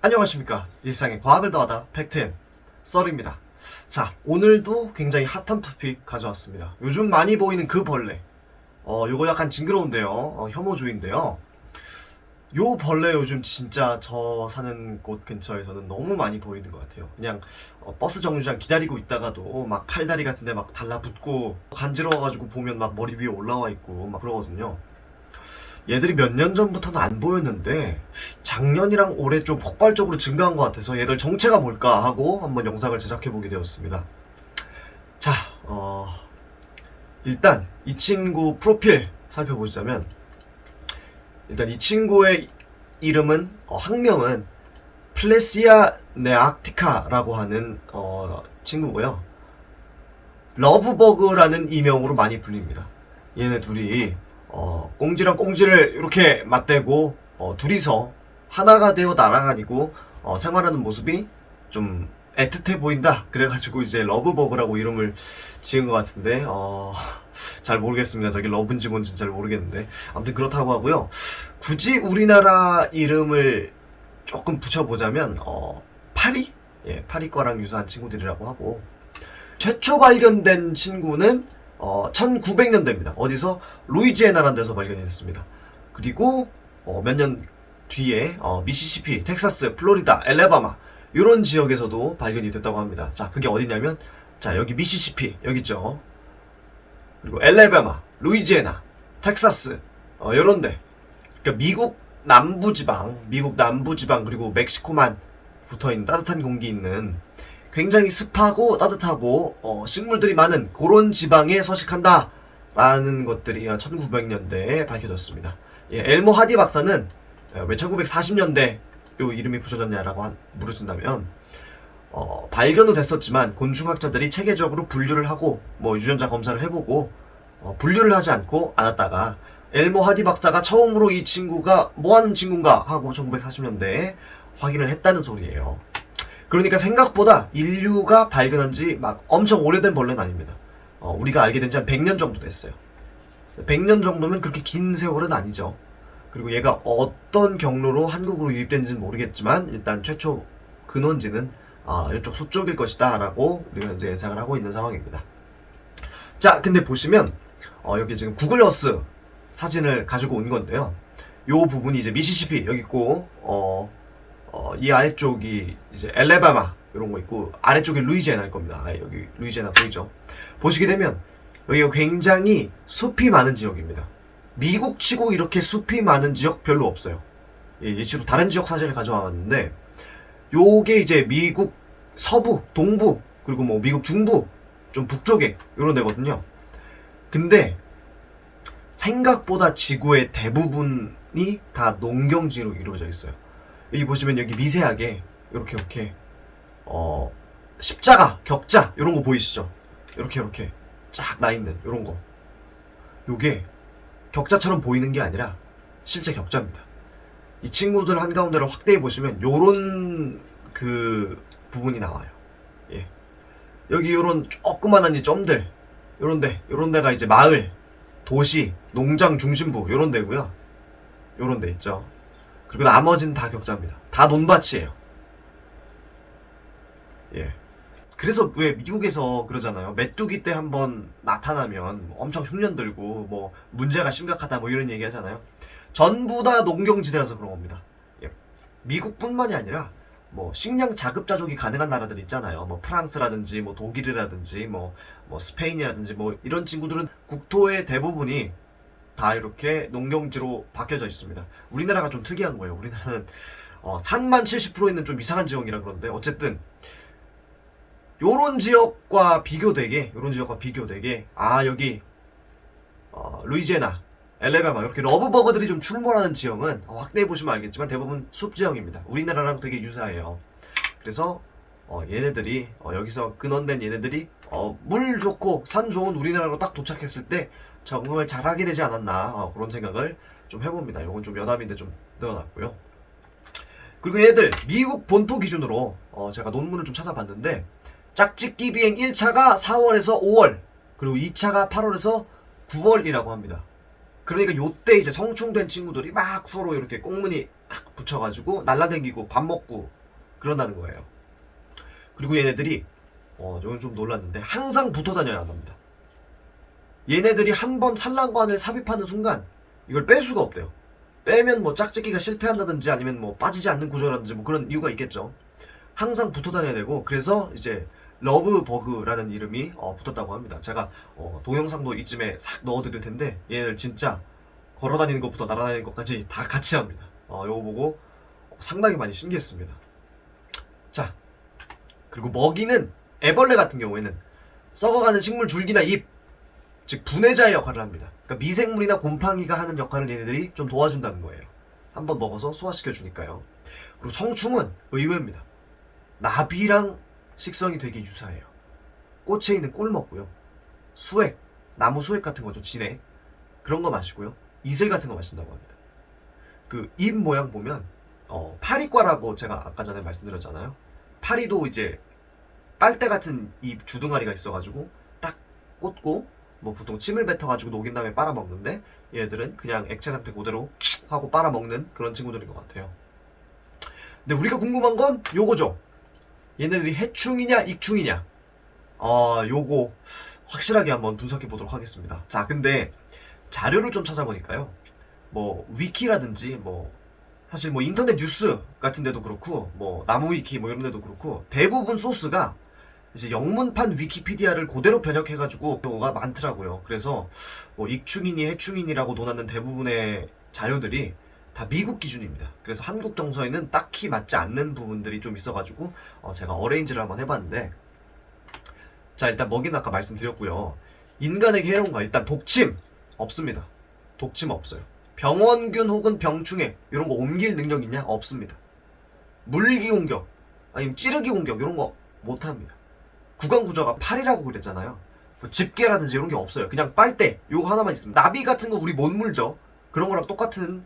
안녕하십니까. 일상에 과학을 더하다 팩트앤 썰입니다. 자, 오늘도 굉장히 핫한 토픽 가져왔습니다. 요즘 많이 보이는 그 벌레. 요거 약간 징그러운데요. 혐오주의인데요. 요 벌레 요즘 진짜 저 사는 곳 근처에서는 너무 많이 보이는 것 같아요. 그냥 버스 정류장 기다리고 있다가도 막 팔다리 같은데 막 달라붙고 간지러워가지고 보면 막 머리 위에 올라와 있고 막 그러거든요. 얘들이 몇 년 전부터는 안 보였는데 작년이랑 올해 좀 폭발적으로 증가한 것 같아서 얘들 정체가 뭘까 하고 한번 영상을 제작해보게 되었습니다. 자, 일단 이 친구 프로필 살펴보자면, 일단 이 친구의 이름은 학명은 플레시아 네아티카라고 하는 친구고요. 러브버그라는 이명으로 많이 불립니다. 얘네 둘이 꽁지랑 꽁지를 이렇게 맞대고 둘이서 하나가 되어 날아다니고 생활하는 모습이 좀 애틋해 보인다. 그래가지고 이제 러브버그라고 이름을 지은 것 같은데 잘 모르겠습니다. 저게 러브인지 뭔지 잘 모르겠는데 아무튼 그렇다고 하고요. 굳이 우리나라 이름을 조금 붙여보자면 파리? 예, 파리과랑 유사한 친구들이라고 하고, 최초 발견된 친구는 1900년대입니다. 어디서? 루이지애나라는 데서 발견이 됐습니다. 그리고 몇 년 뒤에 미시시피, 텍사스, 플로리다, 엘레바마 이런 지역에서도 발견이 됐다고 합니다. 자, 그게 어디냐면, 자, 여기 미시시피 여기 있죠. 그리고 엘레바마, 루이지애나, 텍사스 요런데, 그러니까 미국 남부지방 그리고 멕시코만 붙어있는 따뜻한 공기 있는 굉장히 습하고 따뜻하고 식물들이 많은 그런 지방에 서식한다 라는 것들이 1900년대에 밝혀졌습니다. 예, 엘모 하디 박사는 왜 1940년대 요 이름이 붙여졌냐라고 물으신다면, 발견은 됐었지만 곤충학자들이 체계적으로 분류를 하고 뭐 유전자 검사를 해보고 분류를 하지 않고 않았다가 엘모 하디 박사가 처음으로 이 친구가 뭐하는 친구인가 하고 1940년대에 확인을 했다는 소리예요. 그러니까 생각보다 인류가 발견한 지 막 엄청 오래된 벌레는 아닙니다. 우리가 알게 된 지 한 100년 정도 됐어요. 100년 정도면 그렇게 긴 세월은 아니죠. 그리고 얘가 어떤 경로로 한국으로 유입된지는 모르겠지만 일단 최초 근원지는 이쪽 숲 쪽일 것이다 라고 우리가 이제 예상을 하고 있는 상황입니다. 자, 근데 보시면 여기 지금 구글 어스 사진을 가지고 온 건데요. 요 부분이 이제 미시시피 여기 있고 이 아래쪽이 이제 엘레바마 이런 거 있고 아래쪽이 루이지애나일 겁니다. 여기 루이지애나 보이죠? 보시게 되면 여기가 굉장히 숲이 많은 지역입니다. 미국 치고 이렇게 숲이 많은 지역 별로 없어요. 예, 예시로 다른 지역 사진을 가져왔는데 요게 이제 미국 서부, 동부 그리고 뭐 미국 중부 좀 북쪽에 이런 데거든요. 근데 생각보다 지구의 대부분이 다 농경지로 이루어져 있어요. 여기 보시면 여기 미세하게 이렇게 십자가, 격자 이런 거 보이시죠? 이렇게 쫙 나 있는 이런 거. 요게 격자처럼 보이는 게 아니라 실제 격자입니다. 이 친구들 한가운데를 확대해 보시면 요런 그 부분이 나와요. 예. 여기 요런 조그만한 이 점들 요런 데가 이제 마을, 도시, 농장 중심부 요런 데고요. 요런 데 있죠. 그리고 나머지는 다 격자입니다. 다 논밭이에요. 예. 그래서 왜 미국에서 그러잖아요. 메뚜기 때 한번 나타나면 엄청 흉년 들고 뭐 문제가 심각하다 뭐 이런 얘기 하잖아요. 전부 다 농경지대라서 그런 겁니다. 예. 미국뿐만이 아니라 뭐 식량 자급자족이 가능한 나라들 있잖아요. 뭐 프랑스라든지 뭐 독일이라든지 뭐 스페인이라든지 뭐 이런 친구들은 국토의 대부분이 다 이렇게 농경지로 바뀌어져 있습니다. 우리나라가 좀 특이한 거예요. 우리나라는 산만 70% 있는 좀 이상한 지역이라 그러는데, 어쨌든 요런 지역과 비교되게 여기 루이지애나, 엘레바마 이렇게 러브버거들이 좀 출몰하는 지역은 확대해 보시면 알겠지만 대부분 숲 지역입니다. 우리나라랑 되게 유사해요. 그래서 얘네들이 여기서 근원된 얘네들이 물 좋고 산 좋은 우리나라로 딱 도착했을 때 적응을 잘하게 되지 않았나 그런 생각을 좀 해봅니다. 이건 좀 여담인데 좀 늘어났고요. 그리고 얘들 미국 본토 기준으로 제가 논문을 좀 찾아봤는데, 짝짓기 비행 1차가 4월에서 5월 그리고 2차가 8월에서 9월이라고 합니다. 그러니까 요때 이제 성충된 친구들이 막 서로 이렇게 꽁무니 탁 붙여가지고 날라다니고 밥 먹고 그런다는 거예요. 그리고 얘네들이 저건 좀 놀랐는데 항상 붙어 다녀야 한답니다. 얘네들이 한 번 산란관을 삽입하는 순간 이걸 뺄 수가 없대요. 빼면 뭐 짝짓기가 실패한다든지 아니면 뭐 빠지지 않는 구조라든지 뭐 그런 이유가 있겠죠. 항상 붙어 다녀야 되고, 그래서 이제 러브버그라는 이름이 붙었다고 합니다. 제가 동영상도 이쯤에 싹 넣어드릴 텐데 얘네들 진짜 걸어다니는 것부터 날아다니는 것까지 다 같이 합니다. 요거 보고 상당히 많이 신기했습니다. 자, 그리고 먹이는 애벌레 같은 경우에는 썩어가는 식물 줄기나 잎, 즉 분해자의 역할을 합니다. 그러니까 미생물이나 곰팡이가 하는 역할을 얘네들이 좀 도와준다는 거예요. 한번 먹어서 소화시켜 주니까요. 그리고 성충은 의외입니다. 나비랑 식성이 되게 유사해요. 꽃에 있는 꿀 먹고요. 수액, 나무 수액 같은 거죠. 진액. 그런 거 마시고요. 이슬 같은 거 마신다고 합니다. 그 잎 모양 보면 파리과라고 제가 아까 전에 말씀드렸잖아요. 파리도 이제 빨대 같은 잎 주둥아리가 있어가지고 딱 꽂고 뭐 보통 침을 뱉어가지고 녹인 다음에 빨아먹는데 얘들은 그냥 액체 상태 그대로 하고 빨아먹는 그런 친구들인 것 같아요. 근데 우리가 궁금한 건 요거죠. 얘네들이 해충이냐 익충이냐. 요거 확실하게 한번 분석해 보도록 하겠습니다. 자, 근데 자료를 좀 찾아보니까요. 뭐 위키라든지 뭐 사실 뭐 인터넷 뉴스 같은 데도 그렇고 뭐 나무위키 뭐 이런 데도 그렇고 대부분 소스가 이제 영문판 위키피디아를 그대로 번역해가지고 경우가 많더라고요. 그래서 뭐 익충이니 해충이니라고 논하는 대부분의 자료들이 다 미국 기준입니다. 그래서 한국 정서에는 딱히 맞지 않는 부분들이 좀 있어가지고 제가 어레인지를 한번 해봤는데, 자, 일단 먹이는 아까 말씀드렸고요. 인간에게 해로운가? 일단 독침 없습니다. 독침 없어요. 병원균 혹은 병충해 이런 거 옮길 능력 있냐? 없습니다. 물기 공격 아니면 찌르기 공격 이런 거 못합니다. 구강 구조가 팔이라고 그랬잖아요. 뭐 집게라든지 이런 게 없어요. 그냥 빨대 요거 하나만 있습니다. 나비 같은 거 우리 못 물죠. 그런 거랑 똑같은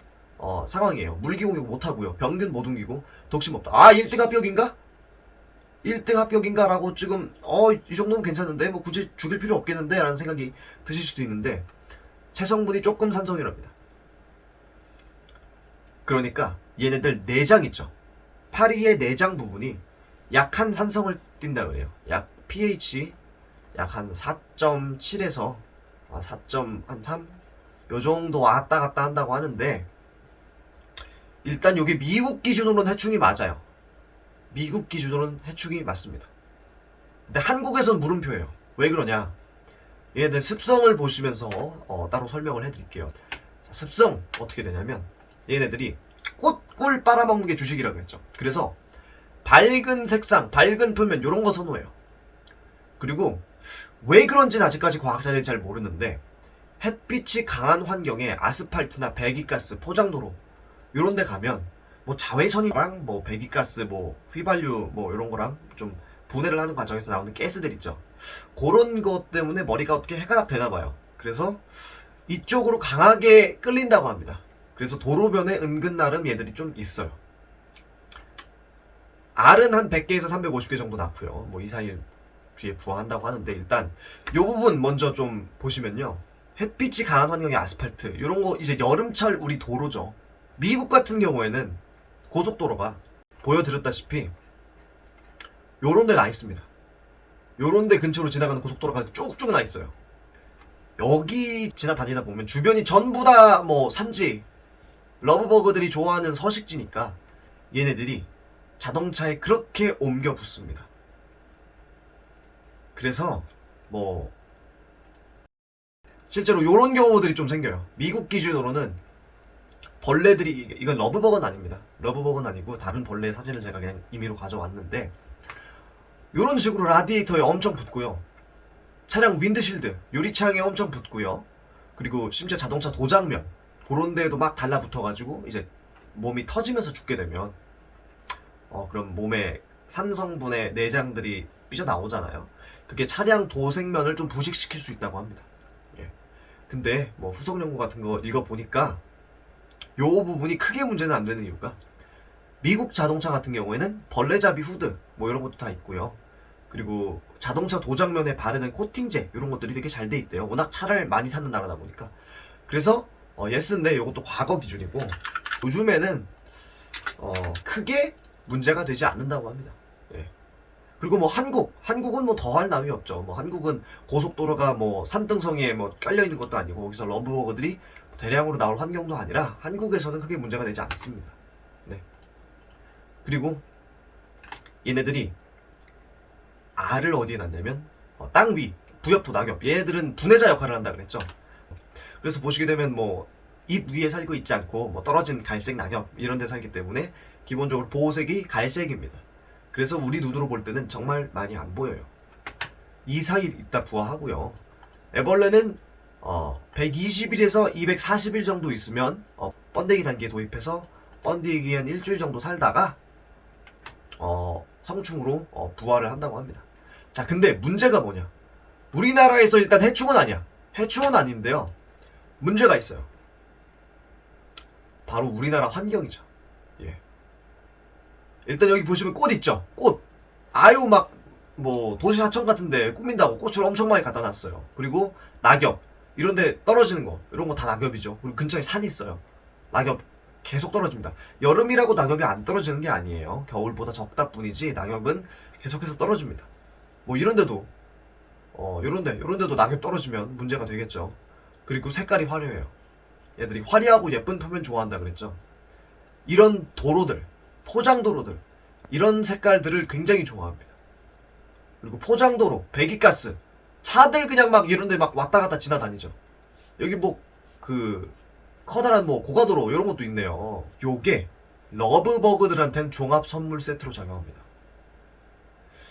상황이에요. 물기 공격 못하고요. 병균 못 옮기고 독침 없다. 1등 합격인가? 1등 합격인가? 라고 지금 이 정도면 괜찮은데 뭐 굳이 죽일 필요 없겠는데 라는 생각이 드실 수도 있는데 체성분이 조금 산성이랍니다. 그러니까 얘네들 내장 있죠. 파리의 내장 부분이 약한 산성을 띈다 그래요. 약 pH 약 한 4.7에서 4.3 요 정도 왔다 갔다 한다고 하는데, 일단 요게 미국 기준으로는 해충이 맞아요. 미국 기준으로는 해충이 맞습니다. 근데 한국에선 물음표예요. 왜 그러냐? 얘네들 습성을 보시면서 따로 설명을 해드릴게요. 자, 습성 어떻게 되냐면 얘네들이 꽃꿀 빨아먹는 게 주식이라고 했죠. 그래서 밝은 색상, 밝은 표면 이런 거 선호해요. 그리고 왜 그런지는 아직까지 과학자들이 잘 모르는데 햇빛이 강한 환경에 아스팔트나 배기가스, 포장도로 이런 데 가면 뭐 자외선이랑 뭐 배기가스, 뭐 휘발유 뭐 이런 거랑 좀 분해를 하는 과정에서 나오는 가스들 있죠. 그런 것 때문에 머리가 어떻게 해가 되나 봐요. 그래서 이쪽으로 강하게 끌린다고 합니다. 그래서 도로변에 은근 나름 얘들이 좀 있어요. 알은 한 100개에서 350개 정도 낳고요. 뭐 2, 4일 뒤에 부화한다고 하는데, 일단 요 부분 먼저 좀 보시면요. 햇빛이 강한 환경의 아스팔트 이런 거 이제 여름철 우리 도로죠. 미국 같은 경우에는 고속도로가 보여드렸다시피 요런 데 나 있습니다. 요런 데 근처로 지나가는 고속도로가 쭉쭉 나 있어요. 여기 지나다니다 보면 주변이 전부 다 뭐 산지, 러브버그들이 좋아하는 서식지니까 얘네들이 자동차에 그렇게 옮겨 붙습니다. 그래서 뭐 실제로 요런 경우들이 좀 생겨요. 미국 기준으로는 벌레들이, 이건 러브버거는 아닙니다. 러브버거는 아니고 다른 벌레 사진을 제가 그냥 임의로 가져왔는데, 요런 식으로 라디에이터에 엄청 붙고요. 차량 윈드실드, 유리창에 엄청 붙고요. 그리고 심지어 자동차 도장면 그런 데에도 막 달라붙어가지고 이제 몸이 터지면서 죽게 되면 그럼 몸에 산성분의 내장들이 삐져나오잖아요. 그게 차량 도색면을 좀 부식시킬 수 있다고 합니다. 예. 근데 뭐 후속 연구 같은 거 읽어보니까 요 부분이 크게 문제는 안 되는 이유가, 미국 자동차 같은 경우에는 벌레잡이 후드 뭐 이런 것도 다 있고요. 그리고 자동차 도장면에 바르는 코팅제 이런 것들이 되게 잘 돼 있대요. 워낙 차를 많이 타는 나라다 보니까. 그래서 예스인데 요것도 과거 기준이고, 요즘에는 크게 문제가 되지 않는다고 합니다. 예. 그리고 뭐 한국은 뭐 더할 나위 없죠. 뭐 한국은 고속도로가 뭐 산등성이에 뭐 깔려 있는 것도 아니고 거기서 러브버거들이 대량으로 나올 환경도 아니라 한국에서는 크게 문제가 되지 않습니다. 네. 그리고 얘네들이 알을 어디에 놨냐면 땅 위, 부엽토, 낙엽. 얘네들은 분해자 역할을 한다 그랬죠. 그래서 보시게 되면 뭐 잎 위에 살고 있지 않고 뭐 떨어진 갈색 낙엽 이런 데 살기 때문에 기본적으로 보호색이 갈색입니다. 그래서 우리 눈으로 볼 때는 정말 많이 안 보여요. 이 사이 있다 부화하고요. 애벌레는 120일에서 240일 정도 있으면 번데기 단계에 도입해서 번데기 한 일주일 정도 살다가 성충으로 부화를 한다고 합니다. 자, 근데 문제가 뭐냐? 우리나라에서 일단 해충은 아니야. 해충은 아닌데요. 문제가 있어요. 바로 우리나라 환경이죠. 예. 일단 여기 보시면 꽃 있죠? 꽃. 아유, 막, 뭐, 도시 하천 같은데 꾸민다고 꽃을 엄청 많이 갖다 놨어요. 그리고 낙엽. 이런데 떨어지는 거. 이런 거 다 낙엽이죠. 그리고 근처에 산이 있어요. 낙엽 계속 떨어집니다. 여름이라고 낙엽이 안 떨어지는 게 아니에요. 겨울보다 적다 뿐이지 낙엽은 계속해서 떨어집니다. 뭐 이런데도 요런데도 낙엽 떨어지면 문제가 되겠죠. 그리고 색깔이 화려해요. 얘들이 화려하고 예쁜 표면 좋아한다 그랬죠. 이런 도로들, 포장도로들, 이런 색깔들을 굉장히 좋아합니다. 그리고 포장도로, 배기가스, 차들 그냥 막 이런데 막 왔다 갔다 지나다니죠. 여기 뭐 커다란 뭐 고가도로 이런 것도 있네요. 요게 러브버그들한테는 종합 선물 세트로 작용합니다.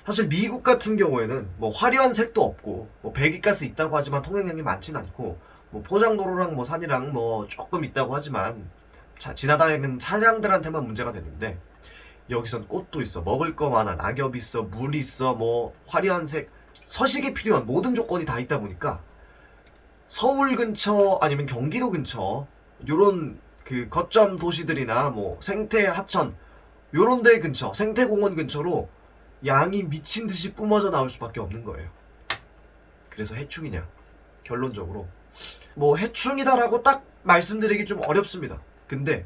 사실 미국 같은 경우에는 뭐 화려한 색도 없고 뭐 배기가스 있다고 하지만 통행량이 많진 않고 뭐 포장도로랑 뭐 산이랑 뭐 조금 있다고 하지만 지나다니는 차량들한테만 문제가 되는데, 여기선 꽃도 있어, 먹을 거 많아, 낙엽 있어, 물 있어, 뭐 화려한 색, 서식이 필요한 모든 조건이 다 있다 보니까 서울 근처 아니면 경기도 근처 요런 거점 도시들이나 뭐 생태 하천 요런 데 근처, 생태공원 근처로 양이 미친 듯이 뿜어져 나올 수밖에 없는 거예요. 그래서 해충이냐? 결론적으로 뭐 해충이다라고 딱 말씀드리기 좀 어렵습니다. 근데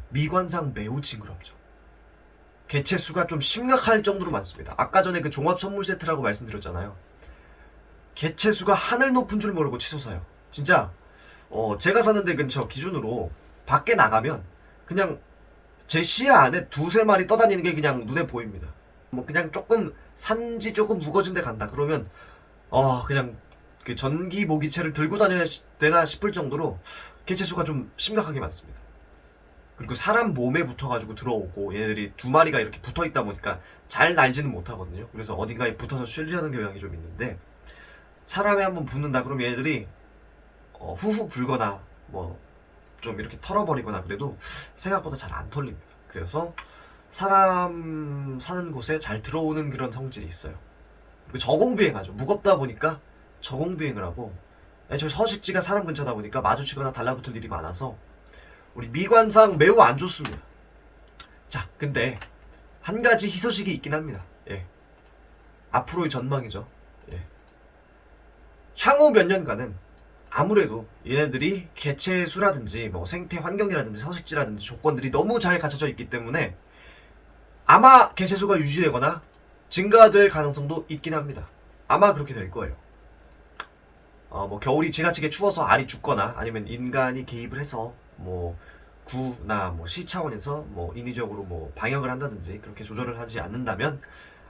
미관상 매우 징그럽죠. 개체 수가 좀 심각할 정도로 많습니다. 아까 전에 그 종합 선물 세트라고 말씀드렸잖아요. 개체 수가 하늘 높은 줄 모르고 치솟아요. 진짜 제가 사는 데 근처 기준으로 밖에 나가면 그냥 제 시야 안에 두세 마리 떠다니는 게 그냥 눈에 보입니다. 뭐 그냥 조금 산지 조금 묵어진 데 간다 그러면 그냥 그 전기 모기채를 들고 다녀야 되나 싶을 정도로 개체 수가 좀 심각하게 많습니다. 그리고 사람 몸에 붙어가지고 들어오고, 얘네들이 두 마리가 이렇게 붙어있다 보니까 잘 날지는 못하거든요. 그래서 어딘가에 붙어서 쉬려는 경향이 좀 있는데, 사람에 한번 붙는다 그러면 얘네들이 후후 불거나 뭐 좀 이렇게 털어버리거나 그래도 생각보다 잘 안 털립니다. 그래서 사람 사는 곳에 잘 들어오는 그런 성질이 있어요. 그리고 저공비행하죠. 무겁다 보니까 저공비행을 하고, 저 서식지가 사람 근처다 보니까 마주치거나 달라붙을 일이 많아서 우리 미관상 매우 안 좋습니다. 자, 근데 한 가지 희소식이 있긴 합니다. 예. 앞으로의 전망이죠. 예. 향후 몇 년간은 아무래도 얘네들이 개체 수라든지 뭐 생태 환경이라든지 서식지라든지 조건들이 너무 잘 갖춰져 있기 때문에 아마 개체 수가 유지되거나 증가될 가능성도 있긴 합니다. 아마 그렇게 될 거예요. 뭐 겨울이 지나치게 추워서 알이 죽거나 아니면 인간이 개입을 해서 뭐 구나 뭐 시 차원에서 뭐 인위적으로 뭐 방역을 한다든지 그렇게 조절을 하지 않는다면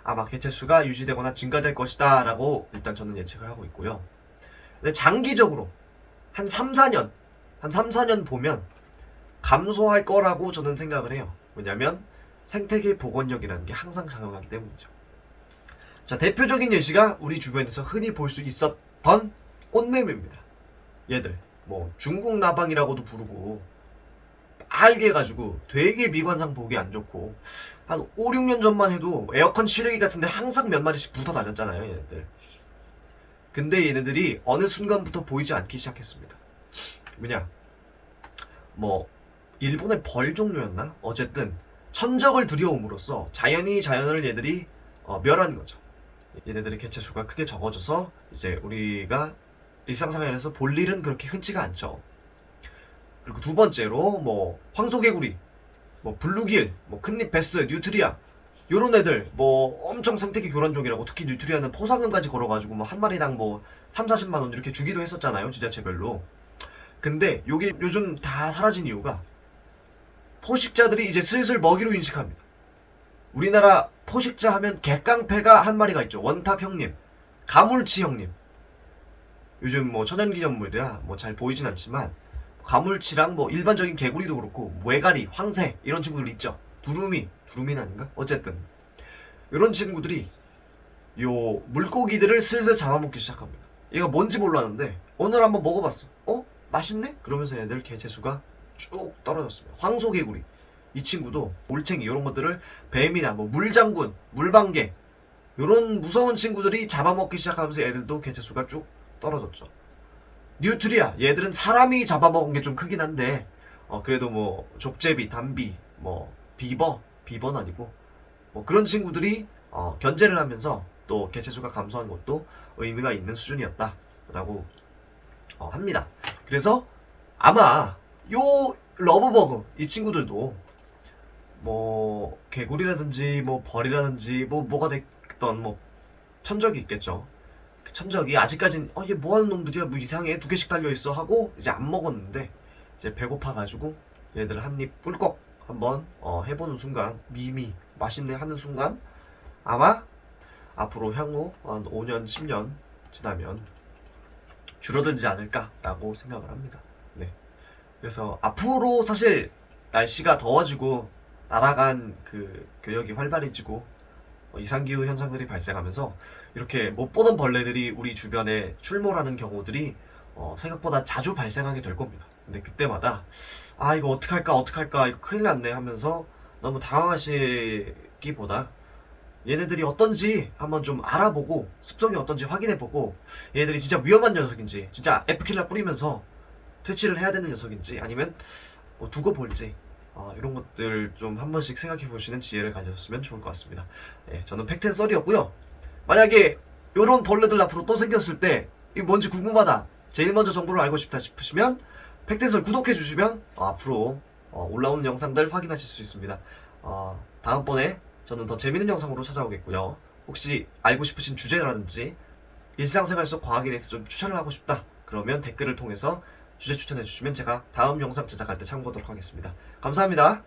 아마 개체 수가 유지되거나 증가될 것이다 라고 일단 저는 예측을 하고 있고요. 근데 장기적으로 한 3, 4년 보면 감소할 거라고 저는 생각을 해요. 왜냐면 생태계 복원력이라는 게 항상 작용하기 때문이죠. 자, 대표적인 예시가 우리 주변에서 흔히 볼 수 있었던 꽃매미입니다. 얘들 뭐 중국 나방이라고도 부르고 빨개 해가지고 되게 미관상 보기 안 좋고, 한 5, 6년 전만 해도 에어컨 실외기 같은데 항상 몇 마리씩 붙어 다녔잖아요, 얘네들. 근데 얘네들이 어느 순간부터 보이지 않기 시작했습니다. 왜냐? 뭐 일본의 벌 종류였나? 어쨌든 천적을 들여옴으로써 자연이 자연을 얘들이 멸한 거죠. 얘네들의 개체 수가 크게 적어져서 이제 우리가 일상생활에서 볼 일은 그렇게 흔치가 않죠. 그리고 두 번째로 뭐 황소개구리, 뭐 블루길, 뭐 큰잎 베스, 뉴트리아 요런 애들 뭐 엄청 생태계 교란종이라고, 특히 뉴트리아는 포상금까지 걸어가지고 뭐 한 마리당 뭐 3, 40만 원 이렇게 주기도 했었잖아요, 지자체별로. 근데 요게 요즘 다 사라진 이유가 포식자들이 이제 슬슬 먹이로 인식합니다. 우리나라 포식자 하면 객깡패가 한 마리가 있죠. 원탑 형님, 가물치 형님. 요즘 뭐 천연기념물이라 뭐 잘 보이진 않지만 가물치랑 뭐 일반적인 개구리도 그렇고 뇌가리, 황새 이런 친구들 있죠. 두루미는 아닌가? 어쨌든 이런 친구들이 요 물고기들을 슬슬 잡아먹기 시작합니다. 얘가 뭔지 몰랐는데 오늘 한번 먹어봤어. 맛있네? 그러면서 얘들 개체수가 쭉 떨어졌습니다. 황소개구리 이 친구도 올챙이 이런 것들을 뱀이나 뭐 물장군, 물방개 이런 무서운 친구들이 잡아먹기 시작하면서 애들도 개체수가 쭉 떨어졌죠. 뉴트리아 얘들은 사람이 잡아먹은 게 좀 크긴 한데 그래도 뭐 족제비, 담비, 뭐 비버는 아니고 뭐 그런 친구들이 견제를 하면서 또 개체수가 감소한 것도 의미가 있는 수준이었다라고 합니다. 그래서 아마 요 러브버그 이 친구들도 뭐 개구리라든지 뭐 벌이라든지 뭐 뭐가 됐던 뭐 천적이 있겠죠. 그 천적이 아직까진 얘 뭐하는 놈들이야, 뭐 이상해, 2개씩 달려있어 하고 이제 안 먹었는데 이제 배고파가지고 얘들 한입 꿀꺽 한번 해보는 순간 미미 맛있네 하는 순간 아마 앞으로 향후 한 5년 10년 지나면 줄어들지 않을까라고 생각을 합니다. 네. 그래서 앞으로 사실 날씨가 더워지고 날아간 그 교역이 활발해지고 이상기후 현상들이 발생하면서 이렇게 못 보던 벌레들이 우리 주변에 출몰하는 경우들이 생각보다 자주 발생하게 될 겁니다. 근데 그때마다 이거 어떡할까 이거 큰일 났네 하면서 너무 당황하시기보다 얘네들이 어떤지 한번 좀 알아보고 습성이 어떤지 확인해보고 얘네들이 진짜 위험한 녀석인지, 진짜 F킬러 뿌리면서 퇴치를 해야 되는 녀석인지 아니면 뭐 두고 볼지 이런 것들 좀 한 번씩 생각해 보시는 지혜를 가졌으면 좋을 것 같습니다. 저는 팩텐썰이었고요. 만약에 이런 벌레들 앞으로 또 생겼을 때 이게 뭔지 궁금하다, 제일 먼저 정보를 알고 싶다 싶으시면 팩텐썰 구독해 주시면 앞으로 올라오는 영상들 확인하실 수 있습니다. 다음번에 저는 더 재밌는 영상으로 찾아오겠고요. 혹시 알고 싶으신 주제라든지 일상생활 속 과학에 대해서 좀 추천을 하고 싶다 그러면 댓글을 통해서 주제 추천해 주시면 제가 다음 영상 제작할 때 참고하도록 하겠습니다. 감사합니다.